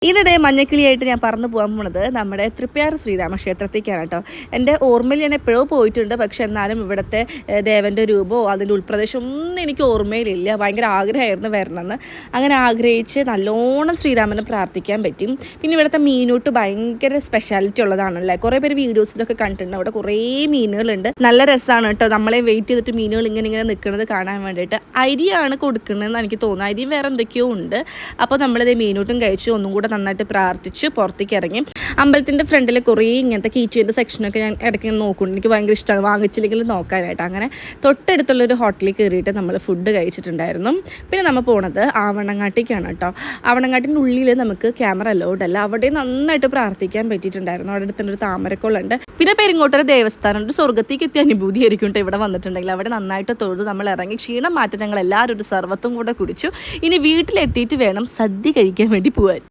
ഇതിനിടെ മഞ്ഞക്കിളിയായിട്ട് ഞാൻ പറന്നു പോകാൻ പോണത് നമ്മുടെ തൃപ്പയാർ ശ്രീരാമ ക്ഷേത്രത്തേക്കാണ് കേട്ടോ. എൻ്റെ ഓർമ്മയിൽ ഞാൻ എപ്പോഴോ പോയിട്ടുണ്ട്, പക്ഷെ എന്നാലും ഇവിടുത്തെ ദേവൻ്റെ രൂപമോ അതിൻ്റെ ഉൾപ്രദേശം ഒന്നും എനിക്ക് ഓർമ്മയിലില്ല. ഭയങ്കര ആഗ്രഹമായിരുന്നു വരണമെന്ന്. അങ്ങനെ ആഗ്രഹിച്ച് നല്ലോണം ശ്രീരാമനെ പ്രാർത്ഥിക്കാൻ പറ്റും. പിന്നെ ഇവിടുത്തെ മീനൂട്ട് ഭയങ്കര സ്പെഷ്യാലിറ്റി ഉള്ളതാണല്ലേ. കുറേ പേര് വീഡിയോസിലൊക്കെ കണ്ടിട്ടുണ്ട്. അവിടെ കുറേ മീനുകളുണ്ട്. നല്ല രസമാണ് കേട്ടോ. നമ്മളെ വെയിറ്റ് ചെയ്തിട്ട് മീനുകൾ ഇങ്ങനെ നിൽക്കുന്നത് കാണാൻ വേണ്ടിയിട്ട്. അരിയാണ് കൊടുക്കുന്നതെന്ന് എനിക്ക് തോന്നുന്നു. അരിയും വേറെ എന്തൊക്കെയോ ഉണ്ട്. അപ്പോൾ നമ്മളിത് മീനൂട്ടും കഴിച്ചു, ഒന്നും കൂടെ നന്നായിട്ട് പ്രാർത്ഥിച്ച് പുറത്തേക്ക് ഇറങ്ങി. അമ്പലത്തിൻ്റെ ഫ്രണ്ടിൽ കുറേ ഇങ്ങനത്തെ കീച്ചേൻ്റെ സെക്ഷനൊക്കെ ഞാൻ ഇടയ്ക്ക് നോക്കുന്നുണ്ട്. എനിക്ക് ഭയങ്കര ഇഷ്ടമാണ് വാങ്ങിച്ചില്ലെങ്കിൽ നോക്കാനായിട്ട്. അങ്ങനെ തൊട്ടടുത്തുള്ളൊരു ഹോട്ടലിൽ കയറിയിട്ട് നമ്മൾ ഫുഡ് കഴിച്ചിട്ടുണ്ടായിരുന്നു. പിന്നെ നമ്മൾ പോണത് ആവണങ്ങാട്ടേക്കാണ് കേട്ടോ. ആവണങ്ങാട്ടിൻ്റെ ഉള്ളിൽ നമുക്ക് ക്യാമറ അലൗഡ് അല്ല. അവിടെ നന്നായിട്ട് പ്രാർത്ഥിക്കാൻ പറ്റിയിട്ടുണ്ടായിരുന്നു. അവിടെ അടുത്തൊരു താമരക്കുളമുണ്ട്. പിന്നെ പെരിങ്ങോട്ടര ദേവസ്ഥാനമുണ്ട്. സ്വർഗ്ഗത്തേക്ക് എത്തിയ അനുഭൂതി ആയിരിക്കും കേട്ടോ ഇവിടെ വന്നിട്ടുണ്ടെങ്കിൽ. അവിടെ നന്നായിട്ട് തൊഴുത് നമ്മൾ ഇറങ്ങി ക്ഷീണം മാറ്റി ഞങ്ങൾ എല്ലാവരും ഒരു സർവത്തും കൂടെ കുടിച്ചു. ഇനി വീട്ടിലെത്തിയിട്ട് വേണം സദ്യ കഴിക്കാൻ വേണ്ടി പോകാൻ.